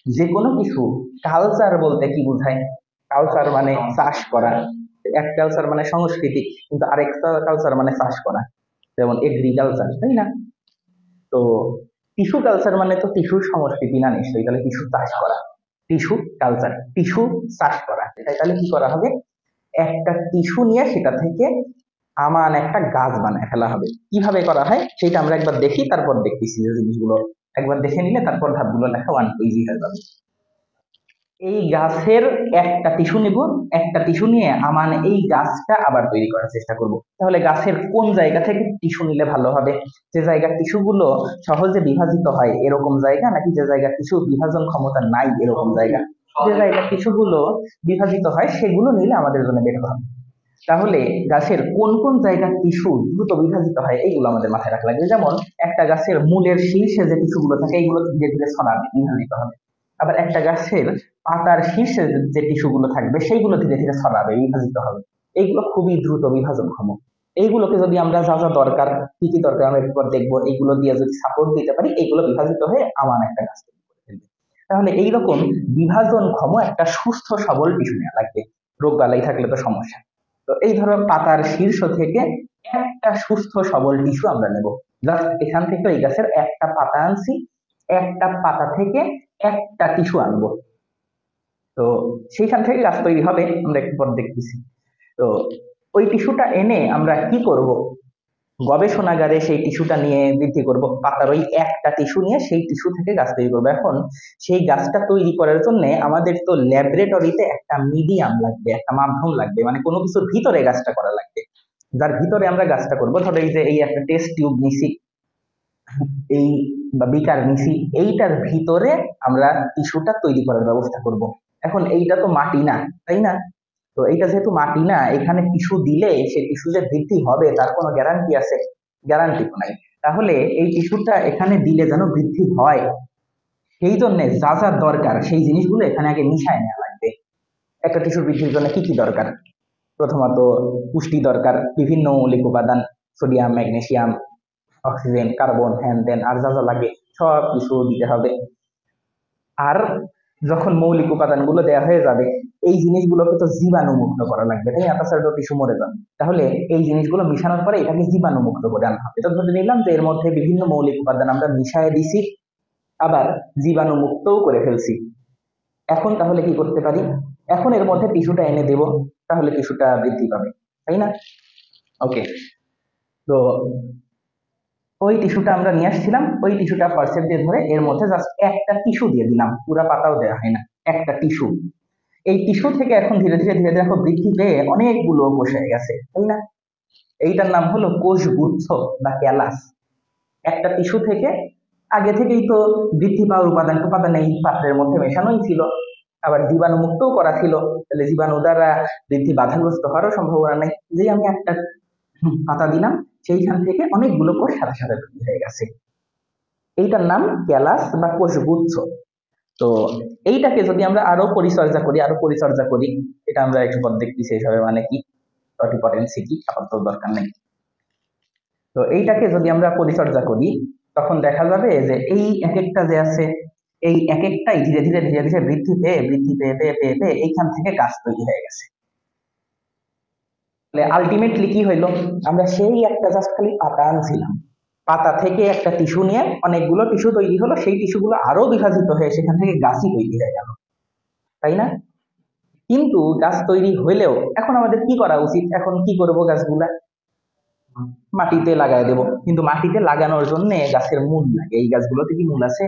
যে কোনো কিছু কালচার বলতে কি বোঝায়? কালচার মানে চাষ করা। এক কালচার মানে সংস্কৃতি, কিন্তু আরেকটা কালচার মানে চাষ করা, যেমন এগ্রিকালচার, তাই না? তো টিস্যু কালচার মানে তো টিস্যুর সংস্কৃতি না নিশ্চয়ই, তাহলে টিস্যু চাষ করা। টিস্যু কালচার, টিস্যু চাষ করা, তাহলে কি করা হবে? একটা টিস্যু নিয়ে সেটা থেকে আমান একটা গাছ বানায় ফেলা হবে। কিভাবে করা হয় সেটা আমরা একবার দেখি, তারপর দেখতেছি যে জিনিসগুলো একবার দেখে নিলে তারপর ধাপগুলো লেখা ওয়ান ইজি হয়ে যাবে। এই গাছের একটা টিস্যু নিব, একটা টিস্যু নিয়ে আমান এই গাছটা আবার তৈরি করার চেষ্টা করব। তাহলে গাছের কোন জায়গা থেকে টিস্যু নিলে ভালো হবে? যে জায়গার টিস্যু গুলো সহজে বিভাজিত হয় এরকম জায়গা, নাকি যে জায়গার টিস্যু বিভাজন ক্ষমতা নাই এরকম জায়গা? যে জায়গার টিস্যু গুলো বিভাজিত হয় সেগুলো নিলে আমাদের জন্য বেটার হবে। তাহলে গাছের কোন কোন জায়গার টিস্যু দ্রুত বিভাজিত হয় এইগুলো আমাদের মাথায় রাখা লাগবে। যেমন একটা গাছের মূলের শীর্ষে যে টিস্যুগুলো থাকে এইগুলো ধীরে ধীরে ছড়াবে, বিভাজিত হবে। আবার একটা গাছের পাতার শীর্ষে যে টিস্যুগুলো থাকবে সেইগুলো ধীরে ধীরে ছড়াবে, বিভাজিত হবে। এইগুলো খুবই দ্রুত বিভাজনক্ষম। এইগুলোকে যদি আমরা যা যা দরকার, কি কি দরকার আমরা একবার দেখবো, এইগুলো দিয়ে যদি সাপোর্ট দিতে পারি এইগুলো বিভাজিত হয়ে আমান একটা গাছ তৈরি করে ফেলবে। তাহলে এইরকম বিভাজনক্ষম একটা সুস্থ সবল টিস্যু নেওয়া লাগবে, রোগ বালাই থাকলে তো সমস্যা। তো এই ধরো পাতার শীর্ষ থেকে একটা সুস্থ সবল টিস্যু আমরা নেব। জাস্ট এখান থেকে এই গাছের একটা পাতা আনছি, একটা পাতা থেকে একটা টিস্যু আনবো। তো সেইখান থেকে গাছ তৈরি হবে, আমরা একটু পর দেখতেছি। তো ওই টিস্যুটা এনে আমরা কি করব? গবেষণাগারে সেই টিস্যুটা নিয়ে বৃদ্ধি করব। পাতার ওই একটা টিস্যু নিয়ে সেই টিস্যু থেকে গাছ তৈরি করবো। এখন সেই গাছটা তৈরি করার জন্য আমাদের তো ল্যাবরেটরিতে একটা মিডিয়াম লাগবে, একটা মাধ্যম লাগবে, মানে কোনো কিছুর ভিতরে গাছটা করা লাগবে। যার ভিতরে আমরা গাছটা করবো, ধরো এই যে এই একটা টেস্ট টিউব নিছি, এই বা বিকার নিছি, এইটার ভিতরে আমরা টিস্যুটা তৈরি করার ব্যবস্থা করব। এখন এইটা তো মাটি না, তাই না? তো এইটা যেহেতু মাটি না, এখানে টিস্যু দিলে সে টিস্যু যে বৃদ্ধি হবে তার কোনো গ্যারান্টি আছে? গ্যারান্টি তো নাই। তাহলে এই টিস্যুটা এখানে দিলে যেন বৃদ্ধি হয়, সেই জন্য যা যা দরকার সেই জিনিসগুলো এখানে আগে মিশায় নেওয়া লাগবে। একটা টিস্যুর বৃদ্ধির জন্য কি কি দরকার? প্রথমত পুষ্টি দরকার, বিভিন্ন মৌলিক উপাদান, সোডিয়াম, ম্যাগনেসিয়াম, অক্সিজেন, কার্বন, হ্যান ত্যান আর যা যা লাগে সব কিছু দিতে হবে। আর যখন মৌলিক উপাদানগুলো দেওয়া হয়ে যাবে, এই জিনিসগুলোকে তো জীবাণুমুক্ত করা লাগবে, তাই না? তাছাড়া তো টিস্যু মরে যাবে। তাহলে এই জিনিসগুলো মিশানোর পরে এটাকে জীবাণুমুক্ত করে আনা হবে। তো ধরে নিলাম যে এর মধ্যে বিভিন্ন মৌলিক উপাদান আমরা মিশিয়ে দিছি, আবার জীবাণুমুক্তও করে ফেলছি। এখন তাহলে কি করতে পারি? এখন এর মধ্যে টিস্যুটা এনে দেব, তাহলে টিস্যুটা বৃদ্ধি পাবে, তাই না? ওকে। তো ওই টিস্যুটা আমরা নিয়ে আসছিলাম, ওই টিস্যুটা ফরসেপ দিয়ে ধরে এর মধ্যে জাস্ট একটা টিস্যু দিয়ে দিলাম, পুরা পাতাও দেওয়া হয় না, একটা টিস্যু। এই টিস্যু থেকে এখন ধীরে ধীরে ধীরে ধীরে এখন বৃদ্ধি পেয়ে অনেকগুলো কোষ হয়ে গেছে, তাই না? এইটার নাম হলো কোষগুচ্ছ বা ক্যালাস। একটা টিস্যু থেকে আগে থেকেই তো বৃদ্ধি পাওয়ার উপাদান উপাদান এই পাত্রের মধ্যে মেশানোই ছিল, আবার জীবাণু মুক্তও করা ছিল। তাহলে জীবাণু দ্বারা বৃদ্ধি বাধাগ্রস্ত হওয়ারও সম্ভাবনা নেই। যেই আমি একটা পাতা দিলাম, সেইখান থেকে অনেকগুলো কোষ সাথে সাথে তৈরি হয়ে গেছে। এইটার নাম ক্যালাস বা কোষগুচ্ছ। তো এইটাকে যদি আমরা আরো পরিচর্যা করি, আরো পরিচর্যা করি, এটা আমরা একটু পর দেখতেছি এইভাবে মানে কি, টটিপটেন্সি কি, আপাতত দরকার নেই। তো এইটাকে যদি আমরা পরিচর্যা করি, তখন দেখা যাবে যে এই এক একটা যে আছে, এই এক একটাই ধীরে ধীরে ধীরে ধীরে বৃদ্ধি পেয়ে বৃদ্ধি পেয়ে পেয়ে পেয়ে পেয়ে এইখান থেকে গাছ তৈরি হয়ে গেছে। আলটিমেটলি কি হইলো? আমরা সেই একটা জাস্ট খালি পাতা আনছিলাম, পাতা থেকে একটা টিস্যু নিয়ে অনেকগুলো টিস্যু তৈরি হলো, সেই টিস্যুগুলো আরো বিভাজিত হয়ে সেখান থেকে গাছই তৈরি হয়ে গেল, তাই না? কিন্তু গাছ তৈরি হইলেও এখন আমাদের কি করা উচিত? এখন কি করব? গাছগুলা মাটিতে লাগাই দেব, কিন্তু মাটিতে লাগানোর জন্য গাছের মূল লাগে। এই গাছগুলোতে কি মূল আছে?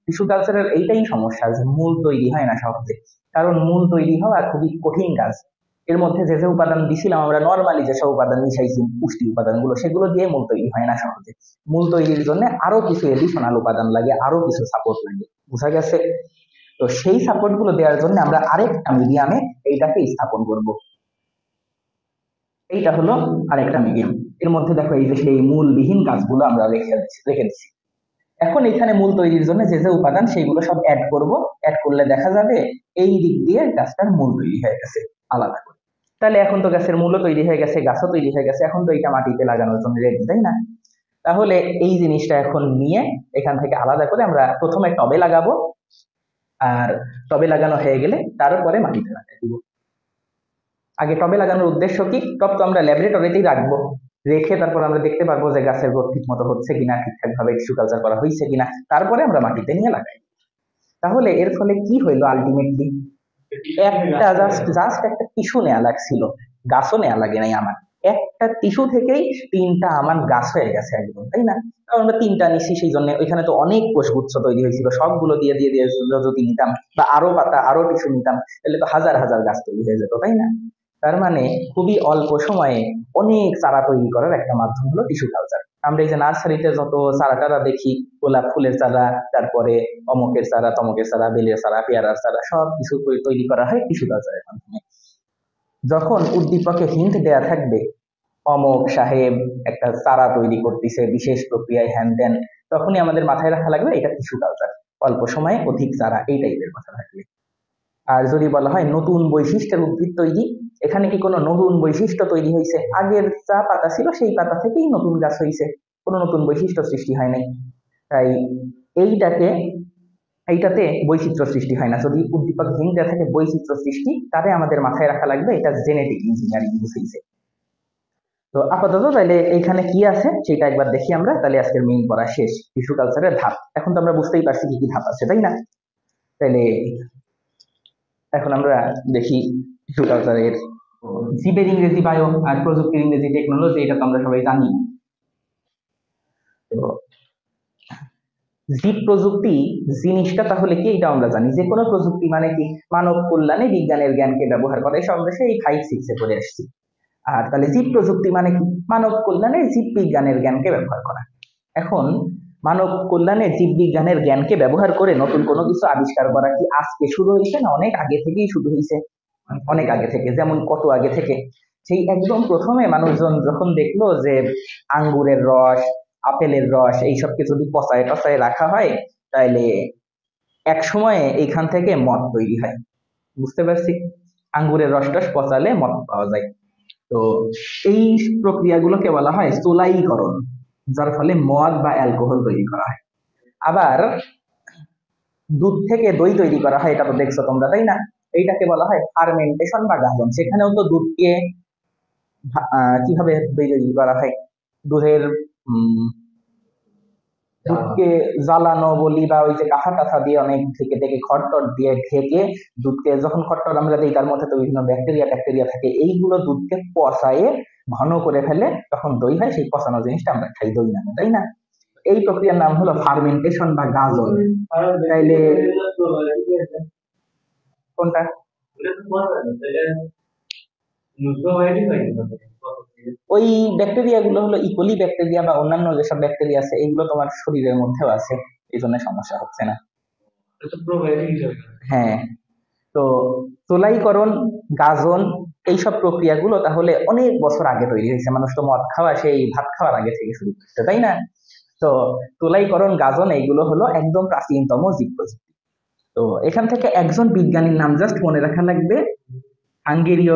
টিস্যু কালচারের এইটাই সমস্যা যে মূল তৈরি হয় না সহজে, কারণ মূল তৈরি হওয়া খুবই কঠিন কাজ। এর মধ্যে যে যে উপাদান দিছিলাম আমরা, নর্মালি যেসব উপাদান মিশাইছি পুষ্টি উপাদানগুলো, সেগুলো দিয়ে মূল তৈরি হয় না সহজে। মূল তৈরির জন্য আরো কিছু এডিশনাল উপাদান লাগে, আরো কিছু সাপোর্ট লাগে, বুঝা গেছে? তো সেই সাপোর্ট গুলো দেওয়ার জন্য আমরা আরেকটা মিডিয়ামে এইটাকে স্থাপন করব। এইটা হলো আরেকটা মিডিয়াম। এর মধ্যে দেখো এই যে সেই মূলবিহীন কাজগুলো আমরা রেখে দিচ্ছি। এখন এখানে মূল তৈরির জন্য যে যে উপাদান সেইগুলো সব অ্যাড করব। অ্যাড করলে দেখা যাবে এই দিক দিয়ে গাছটার মূল তৈরি হয়ে গেছে আলাদা করে। তাহলে এখন তো গাছের মূলও তৈরি হয়ে গেছে, গাছও তৈরি হয়ে গেছে, এখন তো এটা মাটিতে লাগানোর জন্য রেডি, তাই না? তাহলে এই জিনিসটা এখন নিয়ে এখান থেকে আলাদা করে আমরা প্রথমে টবে লাগাবো, আর টবে লাগানো হয়ে গেলে তারপরে মাটিতে লাগাই দিব। আগে টবে লাগানোর উদ্দেশ্য কি? টব তো আমরা ল্যাবরেটরিতেই রাখবো, রেখে তারপর আমরা দেখতে পারবো যে গাছের গ্রোথ ঠিক মতো হচ্ছে কিনা, ঠিকঠাক ভাবে টিস্যু কালচার করা হয়েছে কিনা, তারপরে আমরা মাটিতে নিয়ে লাগাই। তাহলে এর ফলে কি হইলো আলটিমেটলি? একটা জাস্ট একটা টিস্যু নেওয়া লাগছিল, গাছও নেওয়া লাগে নাই আমার। একটা টিস্যু থেকেই 3টা আমার গাছ হয়ে গেছে একদম, তাই না? কারণ আমরা 3টা নিচ্ছি, সেই জন্য ওইখানে তো অনেক কোষগুচ্ছ তৈরি হয়েছিল, সবগুলো দিয়ে দিয়ে দিয়ে যদি নিতাম বা আরো পাতা আরো টিস্যু নিতাম, তাহলে তো হাজার হাজার গাছ তৈরি হয়ে যেত, তাই না? তার মানে খুবই অল্প সময়ে অনেক চারা তৈরি করার একটা মাধ্যম হলো টিস্যু কালচার। আমরা এই যে নার্সারিতে যত চারা টারা দেখি, গোলাপ ফুলের চারা, তারপরে অমকের চারা, তমকের চারা, বেলের চারা, পেয়ারার চারা, সব কিছু তৈরি করা হয় টিস্যু কালচারের মাধ্যমে। যখন উদ্দীপকে হিন্ট দেয়া থাকবে অমক সাহেব একটা চারা তৈরি করতেছে বিশেষ প্রক্রিয়ায় হ্যান ত্যান, তখনই আমাদের মাথায় রাখা লাগবে এটা টিস্যু কালচার, অল্প সময়ে অধিক চারা, এই টাইপের কথা থাকবে। আর যদি বলা হয় নতুন বৈশিষ্ট্যের উদ্ভিদ তৈরি, এখানে কি কোনো নতুন বৈশিষ্ট্য তৈরি হয়েছে? আগের যা পাতা ছিল সেই পাতা থেকেই নতুন গাছ হয়েছে, কোনো নতুন বৈশিষ্ট্য সৃষ্টি হয় নাই। তাই এইটাকে এইটাতে বৈচিত্র্য সৃষ্টি হয় না। যদি উদ্দীপক হিন্ট দেওয়া থাকে বৈচিত্র্য সৃষ্টি, তাহলে আমাদের মাথায় রাখা লাগবে এটা জেনেটিক ইঞ্জিনিয়ারিং বুঝেছে। তো আপাতত তাহলে এইখানে কি আছে সেটা একবার দেখি আমরা, তাহলে আজকের মেইন পড়া শেষ। টিস্যু কালচারের ধাপ এখন তো আমরা বুঝতেই পারছি কি কি ধাপ আছে, তাই না? তাহলে এখন আমরা দেখি টিস্যু কালচারের জীবের ইংরেজি বায়ো আর প্রযুক্তির ইংরেজি টেকনোলজি, এটা তো আমরা সবাই জানি। তো জীব প্রযুক্তি জিনিসটা তাহলে কি, এটা আমরা জানি। যে কোনো প্রযুক্তি মানে কি? মানব কল্যাণে বিজ্ঞানের জ্ঞানকে ব্যবহার করা, এসব আমরা সেই 5-6 পড়ে আসছি। আর তাহলে জীব প্রযুক্তি মানে কি? মানব কল্যাণে জীব বিজ্ঞানের জ্ঞানকে ব্যবহার করা। এখন মানব কল্যাণে জীব বিজ্ঞানের জ্ঞানকে ব্যবহার করে নতুন কোনো কিছু আবিষ্কার করা কি আজকে শুরু হয়েছে? না, অনেক আগে থেকেই শুরু হয়েছে, অনেক আগে থেকে। যেমন কত আগে থেকে? সেই একদম প্রথমে মানুষজন যখন দেখলো যে আঙ্গুরের রস, আপেলের রস এইসবকে যদি পচায় টচায় রাখা হয়, তাহলে এক সময়ে এইখান থেকে মদ তৈরি হয়। বুঝতে পারছি, আঙ্গুরের রস টস পচালে মদ পাওয়া যায়। তো এই প্রক্রিয়াগুলোকে বলা হয় চোলাইকরণ, যার ফলে মদ বা অ্যালকোহল তৈরি করা হয়। আবার দুধ থেকে দই তৈরি করা হয়, এটা তো দেখছো তোমরা, তাই না? এইটাকে বলা হয় ফার্মেন্টেশন বা গাজন। সেখানেও তো দুধকে কিভাবে দই তৈরি করা হয়? দুধের দুধকে জ্বালানো বলি, বা ওই যে কাঁথা টাথা দিয়ে অনেক থেকে থেকে খড়টড় দিয়ে ঢেকে দুধকে, যখন খড়টড় আমরা দিই তার মধ্যে তো বিভিন্ন ব্যাকটেরিয়া ট্যাকটেরিয়া থাকে, এইগুলো দুধকে পচায়ে ঘন করে ফেলে, তখন দই হয়। সেই পচানো জিনিসটা আমরা খাই দই নামে, তাই না? এই প্রক্রিয়ার নাম হলো ফার্মেন্টেশন বা গাজন। তাইলে কোনটা? ওই ব্যাকটেরিয়া গুলো হলো ইকোলি ব্যাকটেরিয়া বা অন্যান্য যেসব ব্যাকটেরিয়া আছে, এগুলো তোমার শরীরের মধ্যেও আছে, এই জন্য সমস্যা হচ্ছে না। হ্যাঁ। তো চোলাইকরণ, গাজন, এইসব প্রক্রিয়াগুলো তাহলে অনেক বছর আগে তৈরি হয়েছে। মানুষ তো মদ খাওয়া সেই ভাত খাওয়ার আগে থেকে শুরু করছে, তাই না? তো চোলাইকরণ, গাজন এইগুলো হলো একদম প্রাচীনতম জীব প্রযুক্তি। তো এখান থেকে একজন বিজ্ঞানীর নাম জাস্ট মনে রাখা লাগবে, হাঙ্গেরীয়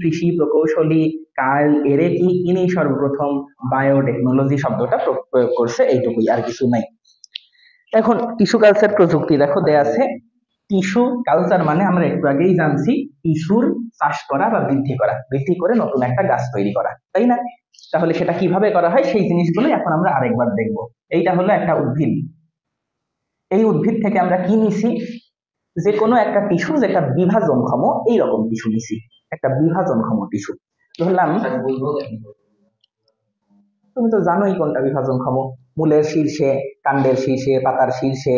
কৃষি প্রকৌশলী কার্ল এরেকি, ইনি সর্বপ্রথম বায়োটেকনোলজি শব্দটা প্রয়োগ করছে, এইটুকুই, আর কিছু নাই। এখন টিস্যু কালচার প্রযুক্তি দেখো দেয়া আছে। টিস্যু কালচার মানে আমরা একটু আগেই জানছি টিস্যুর চাষ করা বা বৃদ্ধি করা, বৃদ্ধি করে নতুন একটা গাছ তৈরি করা, তাই না? তাহলে সেটা কিভাবে করা হয় সেই জিনিসগুলো এখন আমরা আরেকবার দেখব। এইটা হলো একটা উদ্ভিদ, এই উদ্ভিদ থেকে আমরা কি নিছি? যে কোনো একটা টিস্যু যেটা বিভাজনক্ষম, এইরকম টিস্যু নিছি, একটা বিভাজনক্ষম টিস্যু ধরলাম। তুমি তো জানোই কোনটা বিভাজনক্ষম, মূলের শীর্ষে, কাণ্ডের শীর্ষে, পাতার শীর্ষে।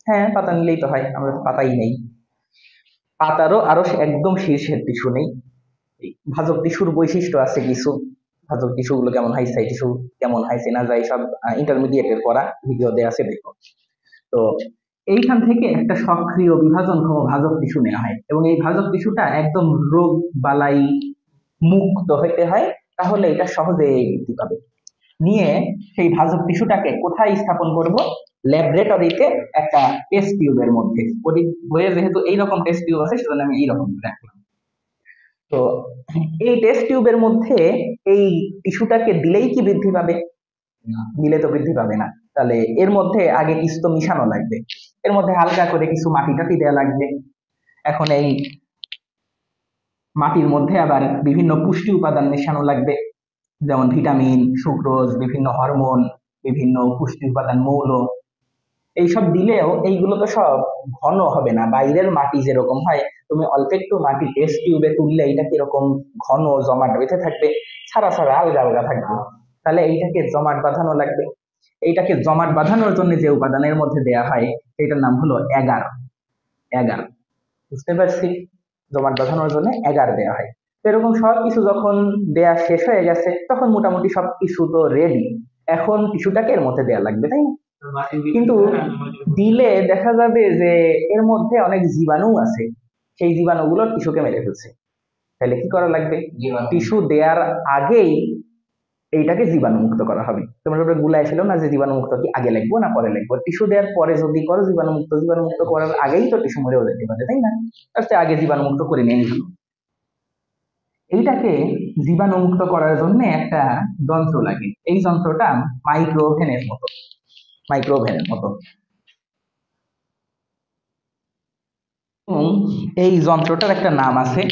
হ্যাঁ, পাতা নিলেই তো হয়, আমরা তো পাতাই নেই। পাতারও আরো একদম শীর্ষের টিস্যু নেই। ভাজক টিস্যুর বৈশিষ্ট্য আছে কিছু, ভাজক টিস্যু গুলো কেমন হয়, সাই টিস্যু কেমন হয়, চেনা যায়, সব ইন্টারমিডিয়েটের পড়া ভিডিও দেওয়া আছে, দেখো। তো এইখান থেকে একটা সক্রিয় বিভাজনক্ষম ভাজক টিস্যু নেওয়া হয়, এবং এই ভাজক টিস্যুটা একদম রোগ বালাই মুক্ত হইতে হয়, তাহলে এটা সহজে বৃদ্ধি পাবে। নিয়ে সেই ভাজক টিস্যুটাকে কোথায় স্থাপন করব? ল্যাবরেটরিতে একটা টেস্ট টিউবের মধ্যে। বইয়ে যেহেতু এইরকম টেস্ট টিউব আছে, সেজন্য আমি এইরকম রাখলাম। তো এই টেস্ট টিউবের মধ্যে এই টিস্যুটাকে দিলেই কি বৃদ্ধি পাবে? দিলে তো বৃদ্ধি পাবে না। তাহলে এর মধ্যে আগে কিছু তো মিশানো লাগবে। এর মধ্যে হালকা করে কিছু মাটি টাটি দেওয়া লাগবে। এখন এই মাটির মধ্যে আবার বিভিন্ন পুষ্টি উপাদান মেশানো লাগবে, যেমন ভিটামিন, সুক্রোজ, বিভিন্ন হরমোন, বিভিন্ন পুষ্টি উপাদান, মৌল। এইসব দিলেও এইগুলো তো সব ঘন হবে না। বাইরের মাটি যেরকম হয়, তুমি অল্প একটু মাটি টেস্ট টিউবে তুললে এটা কিরকম ঘন জমাট বেঁধে থাকবে, ছাড়া ছাড়া আলগা আলগা থাকবে। তাহলে এইটাকে জমাট বাঁধানো লাগবে। এইটাকে জমাট বাঁধানোর জন্য যে উপাদানের মধ্যে দেয়া হয় সেটার নাম হলো এগার। এগার, বুঝতে পারছি? জমাট বাঁধানোর জন্য এগার দেওয়া হয়। তো এরকম সবকিছু যখন দেয়া শেষ হয়ে গেছে তখন মোটামুটি সবকিছু তো রেডি। এখন টিস্যুটাকে এর মধ্যে দেয়া লাগবে, তাই না? কিন্তু দিলে দেখা যাবে যে এর মধ্যে অনেক জীবাণু আছে, সেই জীবাণুগুলো টিস্যুকে মেরে ফেলছে। তাহলে কি করা লাগবে? টিস্যু দেওয়ার আগেই এইটাকে জীবাণু মুক্ত করা হবে। তোমরা ওটা গুলাই ফেলো না যে জীবাণু মুক্ত কি আগে লিখবো না পরে লিখবো। টিস্যু দেওয়ার পরে যদি করো জীবাণু মুক্ত, জীবাণু মুক্ত করার আগেই তো টিস্যু মরেও যেতে পারে, তাই না? তার আগে জীবাণু মুক্ত করে নিয়ে নিল। এইটাকে জীবাণু মুক্ত করার জন্য একটা যন্ত্র লাগে। এই যন্ত্রটা মাইক্রোওভেনের মতো, মাইক্রোওভেনের মতো। এই যন্ত্রটার একটা নাম আছে,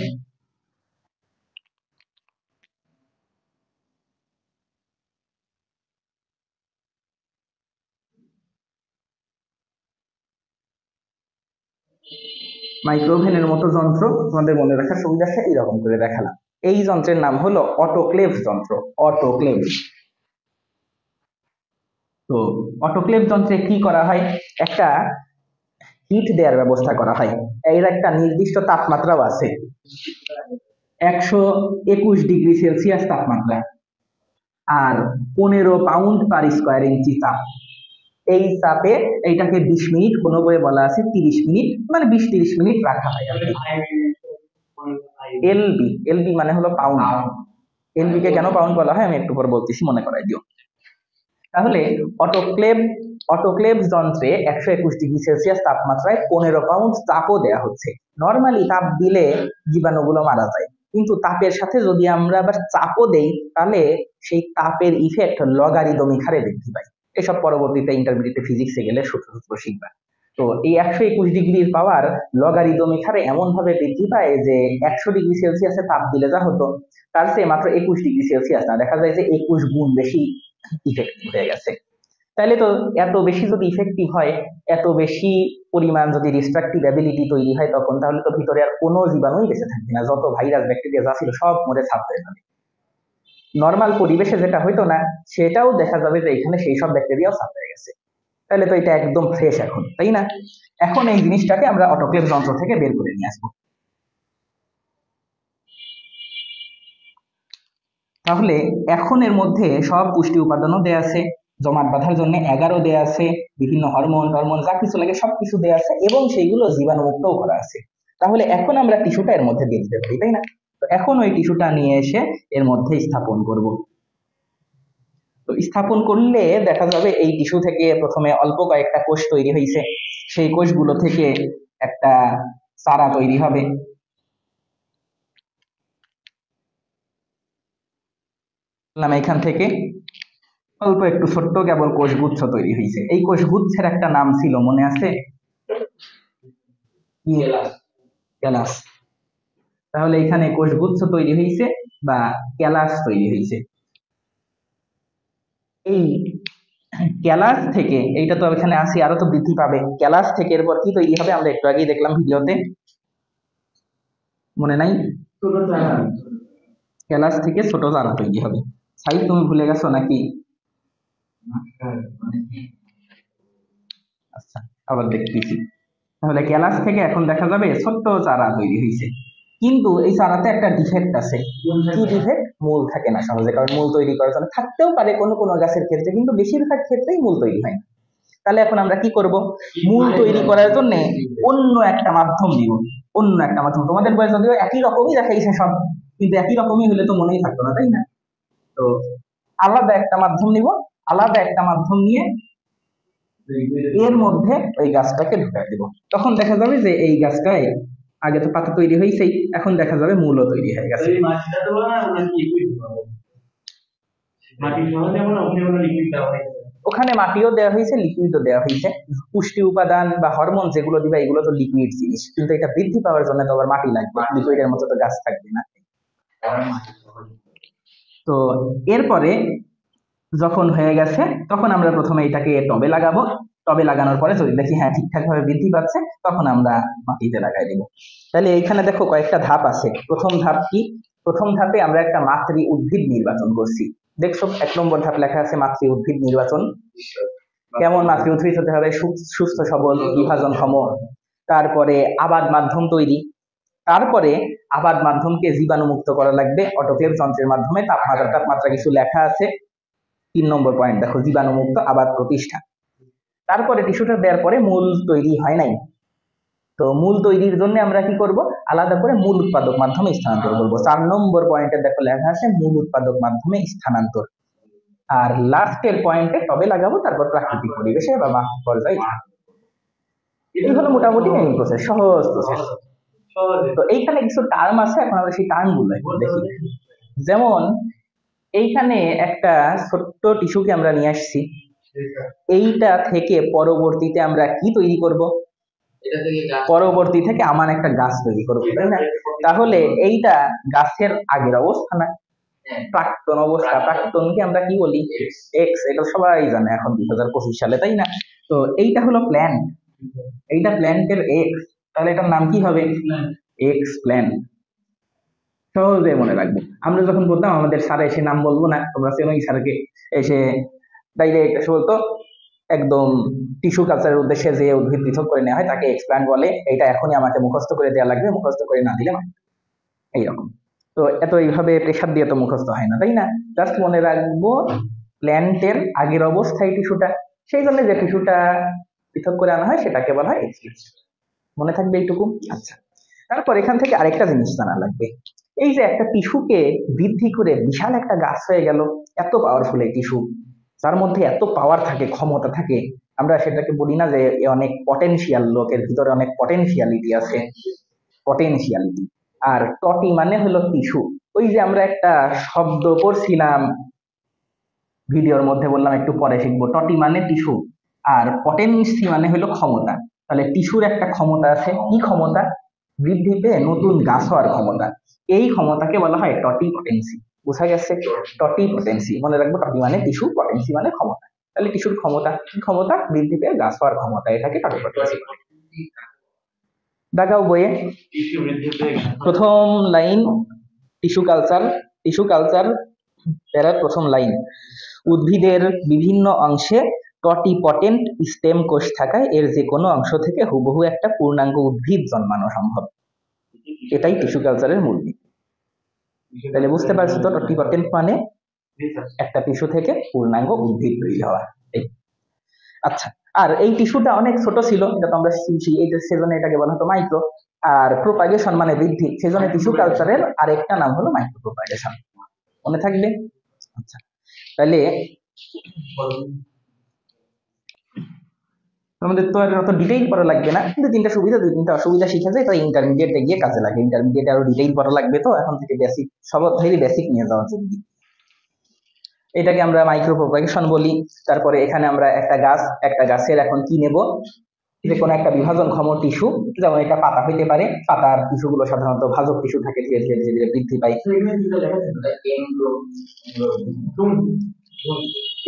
মাইক্রোওভেনের মতো যন্ত্র। তোমাদের মনে রাখার সুবিধার্থে এইরকম করে দেখালাম। এই যন্ত্রের নাম হলো অটোক্লেভ যন্ত্র, অটোক্লেভ। তো অটোক্লেভ যন্ত্রে কি করা হয়? একটা হিট দেওয়ার ব্যবস্থা করা হয়। এর একটা নির্দিষ্ট তাপমাত্রাও আছে, 121 ডিগ্রি সেলসিয়াস তাপমাত্রা, আর 15 পাউন্ড/স্কয়ার ইঞ্চি চাপ। এই চাপে এইটাকে 20 মিনিট, কোনো বইয়ে বলা আছে 30 মিনিট, মানে 20-30 মিনিট রাখা হয় আর কি। এলবি, এলবি মানে হলো পাউন্ড। এলবি কে কেন পাউন্ড বলা হয় আমি একটু পর বলতেছি, মনে করাই দিও। তাহলে অটোক্লেভ, অটোক্লেভ যন্ত্রে 121 ডিগ্রি সেলসিয়াস তাপমাত্রায় 15 পাউন্ড চাপও দেওয়া হচ্ছে। নর্মালি তাপ দিলে জীবাণুগুলো মারা যায়, কিন্তু তাপের সাথে যদি আমরা আবার চাপও দেই তাহলে সেই তাপের ইফেক্ট লগারিদমিক হারে বৃদ্ধি পায়। এসব পরবর্তীতে ইন্টারমিডিয়েট ফিজিক্সে গেলে সূত্র সূত্র শিখবা। তো এই 121 ডিগ্রির পাওয়ার লগারিদমিক হারে এমন ভাবে বৃদ্ধি পায় যে 100 ডিগ্রি সেলসিয়াসে তাপ দিলে যা হতো তার চেয়ে মাত্র 21 ডিগ্রি সেলসিয়াস না, দেখা যায় যে 21 গুণ বেশি ইফেক্টিভ হয়ে গেছে। তাহলে তো এত বেশি যদি ইফেক্টিভ হয়, এত বেশি পরিমাণ যদি ডিস্ট্রাকটিভ অ্যাবিলিটি তৈরি হয়, তখন তাহলে তো ভিতরে আর কোনো জীবাণুই বেঁচে থাকবে না। যত ভাইরাস ব্যাকটেরিয়া যা ছিল সব মরে ছাপ হয়ে যাবে। নর্মাল পরিবেশে যেটা হইতো না সেটাও দেখা যাবে যে এখানে সেই সব ব্যাকটেরিয়াও ছাপ হয়ে গেছে। তাহলে তো এটা একদম ফ্রেশ এখন, তাই না? এখন এই জিনিসটাকে আমরা অটোক্লেভ যন্ত্র থেকে বের করে নিয়ে আসবো। তাহলে এখন এর মধ্যে সব পুষ্টি উপাদানও দেয়া আছে, জমাট বাঁধার জন্য এগারও দেয়া আছে, বিভিন্ন হরমোন টরমোন যা কিছু লাগে সবকিছু দেয়া আছে, এবং সেইগুলো জীবাণুমুক্তও করা আছে। তাহলে এখন আমরা টিস্যুটা এর মধ্যে দিয়ে দিতে পারি, তাই না? তো এখন ওই টিস্যুটা নিয়ে এসে এর মধ্যে স্থাপন করব। তো স্থাপন করলে দেখা যাবে এই টিস্যু থেকে প্রথমে অল্প কয়েকটা কোষ তৈরি হয়েছে, সেই কোষগুলো থেকে একটা চারা তৈরি হবে। এখান থেকে অল্প একটু ছোট্ট কেবল কোষগুচ্ছ তৈরি হয়েছে। এই কোষগুচ্ছের একটা নাম ছিল, মনে আছে? ক্যালাস। তাহলে এখানে কোষগুচ্ছ তৈরি হয়েছে বা ক্যালাস তৈরি হয়েছে। এই ক্যালাস থেকে, এইটা তো এখানে আসি আরো তো বৃদ্ধি পাবে, ক্যালাস থেকে এরপর কি তৈরি হবে আমরা একটু আগেই দেখলাম ভিডিওতে, মনে নাই? ক্যালাস থেকে ছোট চারা তৈরি হবে। সাইজ তুমি ভুলে গেছো নাকি? আচ্ছা, আবার দেখতেছি। তাহলে ক্যালাস থেকে এখন দেখা যাবে ছোট্ট চারা তৈরি হয়েছে। কিন্তু এই চারাতে একটা ডিফেক্ট আছে। কি ডিফেক্ট? মূল থাকে না সহজে, কারণ মূল তৈরি করার জন্য থাকতেও পারে কোনো কোনো গাছের ক্ষেত্রে, কিন্তু বেশিরভাগ ক্ষেত্রেই মূল তৈরি হয় না। তাহলে এখন আমরা কি করব? মূল তৈরি করার জন্য অন্য একটা মাধ্যম দিব। অন্য একটা মাধ্যম, তোমাদের বয়স যদিও একই রকমই দেখাইছে সব, কিন্তু একই রকমই হলে তো মনেই থাকতো না, তাই না? তো আলাদা একটা মাধ্যম নিব, আলাদা একটা মাধ্যম নিয়ে এর মধ্যে ওই গাছটাকে ঢুকাই দেব। তখন দেখা যাবে যে এই গাছটায় আগে তো পাতা তৈরি হয়েছেই, এখন দেখা যাবে মূলও তৈরি হয়ে গেছে। ওখানে মাটিও দেওয়া হয়েছে, লিকুইডও দেওয়া হয়েছে। পুষ্টি উপাদান বা হরমোন যেগুলো দিবা এগুলো তো লিকুইড জিনিস, কিন্তু এটা বৃদ্ধি পাওয়ার জন্য তো আবার মাটি লাগবে, লিকুইডের মতো তো গাছ থাকবে না। তো এরপরে যখন হয়ে গেছে তখন আমরা প্রথমে এটাকে টবে লাগাবো। টবে লাগানোর পরে যদি দেখি হ্যাঁ ঠিকঠাক ভাবে বৃদ্ধি পাচ্ছে তখন আমরা মাটিতে লাগাই দিব। তাহলে এইখানে দেখো কয়েকটা ধাপ আছে। প্রথম ধাপ কি? প্রথম ধাপে আমরা একটা মাতৃ উদ্ভিদ নির্বাচন করছি। দেখছো 1 নম্বর ধাপ লেখা আছে মাতৃ উদ্ভিদ নির্বাচন। কেমন মাতৃ উদ্ভিদ হতে হবে? সুস্থ সবল, বিভাজনক্ষম। তারপরে আবাদ মাধ্যম তৈরি। তারপরে আবাদ মাধ্যমকে জীবাণুমুক্ত করা লাগবে অটোক্লেভ যন্ত্রের মাধ্যমে। তাপমাত্রা কিছু লেখা আছে। 3 নম্বর পয়েন্ট দেখো, জীবাণুমুক্ত আবাদ প্রতিষ্ঠা। তারপরে টিস্যুটা দেওয়ার পরে মূল তৈরি হয় নাই, তো মূল তৈরির জন্য আমরা কি করব? আলাদা করে মূল উৎপাদক মাধ্যমে স্থানান্তর করব। 4 নম্বর পয়েন্টে দেখো লেখা আছে মূল উৎপাদক মাধ্যমে স্থানান্তর। আর লাস্টের পয়েন্টে তবে লাগাবো, তারপর প্রাকৃতিক পরিবেশে বা মাটির পর্যায়ে। এই হলো মোটামুটি মেইন প্রসেস, সহজ প্রসেস। তো এইখানে কিছু টার্ম আছে, এখন আমরা সেই টার্ম গুলো দেখি। যেমন এইখানে একটা ছোট্ট টিস্যুকে আমরা নিয়ে আসছি, এইটা থেকে পরবর্তীতে আমরা কি তৈরি করব? পরবর্তী থেকে আমার একটা গাছ তৈরি করবো, তাই না? তাহলে এইটা গাছের আগের অবস্থা না, প্রাক্তন অবস্থা। প্রাক্তনকে আমরা কি বলি? এক্স। এটা সবাই জানে এখন 2025 সালে, তাই না? তো এইটা হলো প্ল্যান্ট, এইটা প্ল্যান্টের এক্স। তাহলে এটার নাম কি হবে? X plant. সহজে মনে রাখবো। আমরা যখন বলতাম আমাদের স্যার এসে নাম বলবো না, তোমরা চেনো এই স্যারকে, এসে ডাইরেক্ট এসে বলতো একদম টিস্যু কালচারের উদ্দেশ্যে যে উদ্ভিদ পৃথক করে নেওয়া হয় তাকে এক্সপ্ল্যান্ট বলে। এটা এখনই আমাকে মুখস্থ করে দেওয়া লাগবে, মুখস্থ করে না দিলে এইরকম। তো এত এইভাবে প্রেশার দিয়ে তো মুখস্থ হয় না, তাই না? জাস্ট মনে রাখবো প্ল্যান্টের আগের অবস্থায় টিস্যুটা, সেই জন্য যে টিস্যুটা পৃথক করে আনা হয় সেটাকে বলা হয় এক্সপ্ল্যান্ট। মনে থাকবে এইটুকু? আচ্ছা, তারপর এখান থেকে আরেকটা জিনিস জানা লাগবে। এই যে একটা টিস্যুকে বৃদ্ধি করে বিশাল একটা গাছ হয়ে গেল, এত পাওয়ারফুল এই টিস্যু, তার মধ্যে এত পাওয়ার থাকে, ক্ষমতা থাকে, আমরা সেটাকে বলি না যে অনেক পটেনশিয়াল, লোকের ভিতরে অনেক পটেনশিয়ালিটি আছে, পটেনশিয়ালিটি। আর টটি মানে হলো টিস্যু। ওই যে আমরা একটা শব্দ পড়ছিলাম ভিডিওর মধ্যে, বললাম একটু পরে শিখবো, টটি মানে টিস্যু আর পটেন্সি মানে হলো ক্ষমতা। তাহলে টিস্যুর একটা ক্ষমতা আছে, কি ক্ষমতা? বৃদ্ধি পেয়ে নতুন গাছ হওয়ার ক্ষমতা। এই ক্ষমতাকে বলা হয় টটি পটেন্সি। বোঝা গেছে? টটি পটেন্সি মনে রাখবো, টটি মানে টিস্যু, পটেন্সি মানে ক্ষমতা। তাহলে টিস্যুর ক্ষমতা কি? ক্ষমতা বৃদ্ধি পেয়ে গাছ হওয়ার ক্ষমতা, এটাকে টটি পটেন্সি। দেখাও বইয়ে প্রথম line tissue culture. Tissue culture প্যারার প্রথম লাইন, উদ্ভিদের বিভিন্ন অংশে টটিপটেন্ট স্টেম কোষ থাকায় এর যে কোনো অংশ থেকে হুবহু একটা পূর্ণাঙ্গ উদ্ভিদ জন্মানো সম্ভব। এটাই টিস্যু কালচারের মূল নীতি। তাহলে বুঝতে পারছো তো, টটিপটেন্ট মানে একটা টিস্যু থেকে পূর্ণাঙ্গ উদ্ভিদ তৈরি হওয়া। আচ্ছা, আর এই টিস্যুটা অনেক ছোট ছিল, এটা তো আমরা শিখছি, এইটা সেজন্য এটাকে বলা হতো মাইক্রো। আর প্রোপাগেশন মানে বৃদ্ধি, সেজন্য টিস্যু কালচারের আরেকটা নাম হলো মাইক্রো প্রোপাগেশন। মনে থাকবে? আচ্ছা, তাহলে আমাদের তো আর অত ডিটেইল পড়া লাগবে না, কিন্তু 3টা সুবিধা 2-3টা অসুবিধা শিখে যায়, তাই ইন্টারমিডিয়েটে গিয়ে কাজে লাগে। ইন্টারমিডিয়েটে আরো ডিটেইল পড়া লাগবে, তো এখন থেকে বেসিক, সব থেকে বেসিক নিয়ে যাওয়া জরুরি। এটাকে আমরা মাইক্রো প্রোপাগেশন বলি। তারপরে এখানে আমরা একটা গাছের এখন কি নেব? যে কোনো একটা বিভাজনক্ষম টিস্যু, যেমন এটা পাতা হইতে পারে। পাতার টিস্যুগুলো সাধারণত ভাজক টিস্যু থাকে, ধীরে ধীরে ধীরে ধীরে বৃদ্ধি পায়।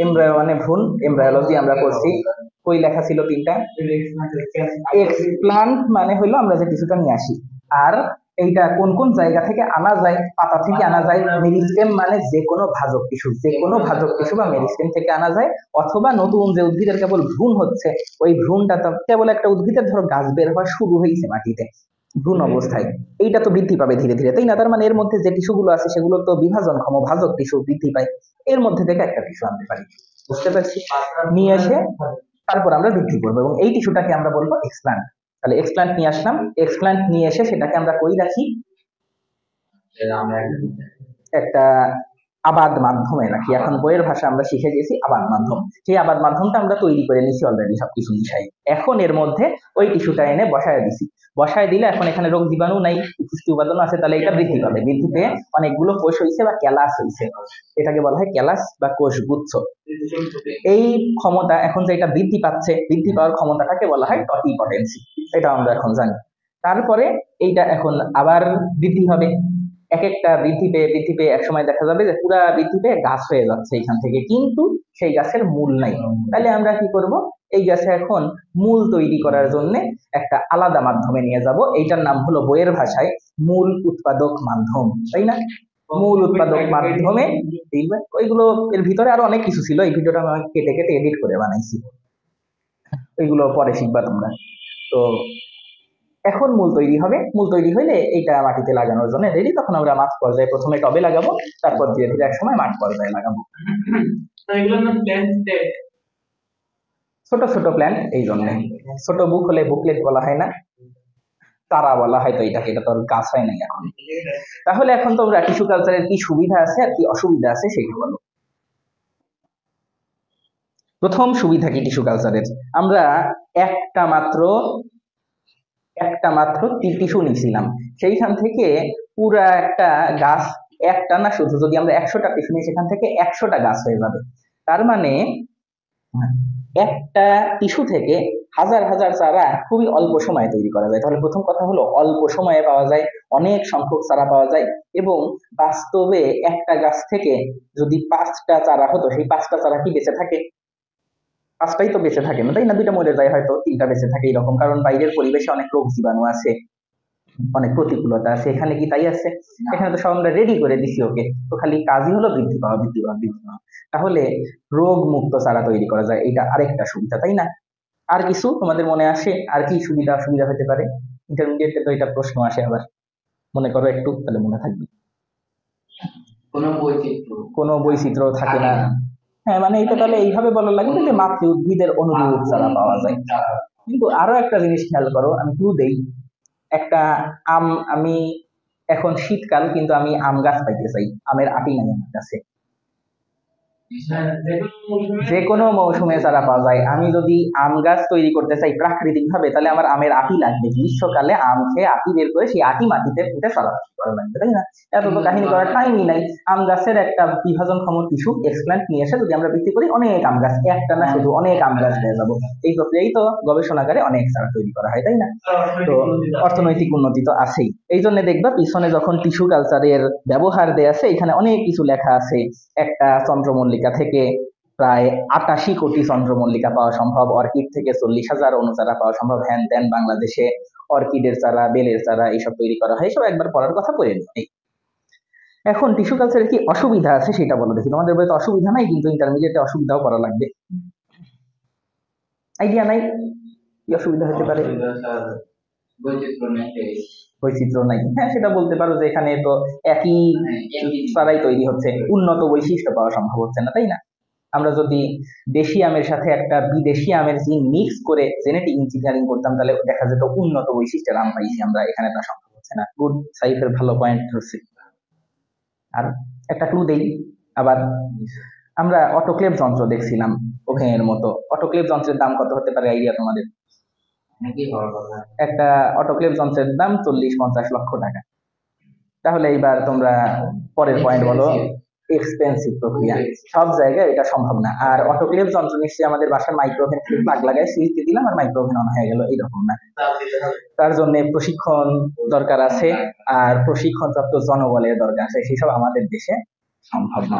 এমব্রায়ো মানে ভ্রূণ, এমব্রায়োলজি আমরা করছি। কই লেখা ছিল 3টা? এক্সপ্লান্ট মানে হলো আমরা যে টিস্যুটা নিয়ে আসি। আর এইটা কোন কোন জায়গা থেকে আনা যায়? পাতা থেকে আনা যায়। মেরিস্টেম মানে যে কোনো ভাজক টিস্যু, যে কোনো ভাজক টিস্যু বা মেরিস্টেম থেকে আনা যায়। অথবা নতুন যে উদ্ভিদের কেবল ভ্রূণ হচ্ছে, ওই ভ্রূণটা তো কেবল একটা উদ্ভিদের ধরো গাছ বের হওয়া শুরু হয়েছে মাটিতে, ভ্রূণ অবস্থায়, এইটা তো বৃদ্ধি পাবে ধীরে ধীরে, তাই না? তার মানে এর মধ্যে যে টিস্যুগুলো আছে সেগুলো তো বিভাজনক্ষম ভাজক টিস্যু, বৃদ্ধি পায়। এর মধ্যে থেকে একটা টিস্যু আনতে পারি, বুঝতে পারছি? নিয়ে এসে তারপর আমরা বৃদ্ধি করবো, এবং এই টিস্যুটাকে আমরা বলবো এক্সপ্লান্ট। তাহলে এক্সপ্লান্ট নিয়ে আসলাম, এক্সপ্লান্ট নিয়ে এসে সেটাকে আমরা কই রাখি? একটা আবাদ মাধ্যমে রাখি। এখন বইয়ের ভাষা আমরা শিখে গেছি আবাদ মাধ্যম, সেই আবাদ মাধ্যমটা আমরা তৈরি করে নিছি অলরেডি সবকিছু মিশাই। এখন এর মধ্যে ওই টিস্যুটা এনে বসায় দিছি, বসায় দিলে এখন এখানে রোগ জীবাণু নাই, পুষ্টি উপাদান আছে, তাহলে এটা বৃদ্ধি পাবে। বৃদ্ধি পেয়ে অনেকগুলো কোষ হয়েছে বা ক্যালাস হয়েছে, এটাকে বলা হয় ক্যালাস বা কোষগুচ্ছ। এই ক্ষমতা এখন যে এটা বৃদ্ধি পাচ্ছে, বৃদ্ধি পাওয়ার ক্ষমতাটাকে বলা হয় টটিপটেন্সি, এটা আমরা এখন জানি। তারপরে এইটা এখন আবার বৃদ্ধি হবে, এক একটা বৃদ্ধি পেয়ে একসময় দেখা যাবে যে পুরা বৃদ্ধি পেয়ে গাছ হয়ে যাচ্ছে এখান থেকে, কিন্তু সেই গাছের মূল নাই। তাহলে আমরা কি করব, এই গাছে এখন মূল তৈরি করার জন্য একটা আলাদা মাধ্যমে নিয়ে যাব, এইটার নাম হলো বইয়ের ভাষায় মূল উৎপাদক মাধ্যম, তাই না? মূল উৎপাদক মাধ্যমে ওইগুলো, এর ভিতরে আরো অনেক কিছু ছিল, এই ভিডিওটা আমি কেটে কেটে এডিট করে বানাইছি, ওইগুলো পরে শিখবা তোমরা। তো এখন মূল তৈরি হবে, মূল তৈরি হইলে এইটা মাটিতে লাগানোর জন্য রেডি। তখন আমরা মাঠ পর্যায়ে প্রথমে টবে লাগাবো, তারপর ধীরে ধীরে এক সময় মাঠ পর্যায়ে লাগাবো। ছোট ছোট প্ল্যান্ট, এই জন্য ছোট বুক হলে বুকলেট বলা হয় না, তারা বলা হয়, তো এটাকে, এটা তো আর গাছ হয় নাই এখন। তাহলে এখন তোমরা টিস্যু কালচারের কি সুবিধা আছে আর কি অসুবিধা আছে সেটা বলো। প্রথম সুবিধা কি টিস্যু কালচারের, আমরা একটা মাত্র টিস্যু নিছিলাম, সেইখান থেকে পুরা একটা গাছ, একটা না শুধু, যদি আমরা 100টা টিস্যু নিই সেখান থেকে 100টা গাছ হয়ে যাবে। তার মানে একটা টিস্যু থেকে হাজার হাজার চারা খুবই অল্প সময়ে তৈরি করা যায়। তাহলে প্রথম কথা হলো অল্প সময়ে পাওয়া যায়, অনেক সংখ্যক চারা পাওয়া যায়, এবং বাস্তবে একটা গাছ থেকে যদি 5টা চারা হতো, সেই 5টা চারা কি বেঁচে থাকে? 5টাই তো বেঁচে থাকে না, তাই না? 2টা মরে যায়, হয়তো 3টা বেঁচে থাকে, এরকম। কারণ বাইরের পরিবেশে অনেক রোগ জীবাণু আছে, অনেক প্রতিকূলতা আছে, এখানে কি তাই আছে? এখানে তো সব আমরা রেডি করে দিছি ওকে, তো খালি কাজই হলো বৃদ্ধি পাওয়া, বৃদ্ধি পাওয়া, বৃদ্ধি পাওয়া। তাহলে রোগ মুক্ত চারা তৈরি করা যায়, এটা আরেকটা সুবিধা, তাই না? আর কিছু তোমাদের মনে আসে আর কি সুবিধা অসুবিধা হতে পারে? ইন্টারমিডিয়েটে তো এটা প্রশ্ন আসে আবার, মনে করো একটু, তাহলে মনে থাকবে। কোনো বৈচিত্র্য থাকে না, হ্যাঁ, মানে এটা তাহলে এইভাবে বলা লাগবে যে মাতৃ উদ্ভিদের অনুরূপ চারা পাওয়া যায়। কিন্তু আরো একটা জিনিস খেয়াল করো, আমি ক্লু দেই, একটা আমি এখন শীতকাল, কিন্তু আমি আম গাছ পাইতে চাই, আমের আটি নাই আমার কাছে। যে কোনো মৌসুমে চারা পাওয়া যায়। আমি যদি আম গাছ তৈরি করতে চাই প্রাকৃতিক ভাবে, তাহলে আমার আমের আটি লাগবে, গ্রীষ্মকালে আম খেয়ে আটি বের করে সেই আটি মাটিতে পুঁতে চারা করা লাগবে, তাই না? এত তো কাহিনী করার টাইমই নাই। আম গাছের একটা বিভাজনক্ষম টিস্যু এক্সপ্ল্যান্ট নিয়ে এসে যদি আমরা বৃদ্ধি করি, অনেক আম গাছ, একটা না শুধু অনেক আম গাছ হয়ে যাবো। এই প্রক্রিয়াই তো গবেষণাগারে অনেক চারা তৈরি করা হয়, তাই না? তো অর্থনৈতিক উন্নতি তো আছেই। এই জন্য দেখবা পিছনে যখন টিস্যু কালচারের ব্যবহার দেয়া আছে, এখানে অনেক কিছু লেখা আছে। একটা চন্দ্রমল্লিকা থেকে প্রায় 88 কোটি চন্দ্রমল্লিকা পাওয়া সম্ভব, অর্কিড থেকে 40,000 অনুচারা পাওয়া সম্ভব, হ্যান ত্যান, বাংলাদেশে অর্কিডের চারা, বেলের চারা এইসব তৈরি করা হয়। সব একবার পড়ার কথা পড়ে নিই। এখন টিস্যু কালচারের কি অসুবিধা আছে সেটা বলো দেখি। তোমাদের বইতে অসুবিধা নাই, কিন্তু ইন্টারমিডিয়েটে অসুবিধাও করা লাগবে। আইডিয়া নাই কি অসুবিধা হতে পারে? বৈচিত্র্য নাই, হ্যাঁ, সেটা বলতে পারো যে এখানে তো একই চারাই তৈরি হচ্ছে, উন্নত বৈশিষ্ট্য পাওয়া সম্ভব হচ্ছে না, তাই না? আমরা যদি দেশি আমের সাথে একটা বিদেশি আমের জিন মিক্স করে জেনেটিক ইঞ্জিনিয়ারিং করতাম, তাহলে দেখা যেত উন্নত বৈশিষ্ট্যের আম পাইছি আমরা, এখানে তা সম্ভব হচ্ছে না। গুড, সাইফের ভালো পয়েন্ট হচ্ছে। আর একটা ক্লু দেই আবার, আমরা অটোক্লেভ যন্ত্র দেখছিলাম ওভেনের মতো, অটোক্লেভ যন্ত্রের দাম কত হতে পারে আইডিয়া তোমাদের? একটা অটোক্লেভ যন্ত্রের দাম 40-50 লক্ষ টাকা। তাহলে এইবার তোমরা পরের পয়েন্ট বলো। এক্সপেন্সিভ প্রক্রিয়া, সব জায়গায় এটা সম্ভব না। আর অটোক্লেভ যন্ত্র নিশ্চয়ই আমাদের বাসার মাইক্রোওভেন প্লাগ লাগাই সুইচ দিয়ে দিলাম আর মাইক্রোওভেন অন হয়ে গেল, এইরকম না। তার জন্য প্রশিক্ষণ দরকার আছে, আর প্রশিক্ষণপ্রাপ্ত জনবলের দরকার আছে, সেসব আমাদের দেশে সম্ভব না।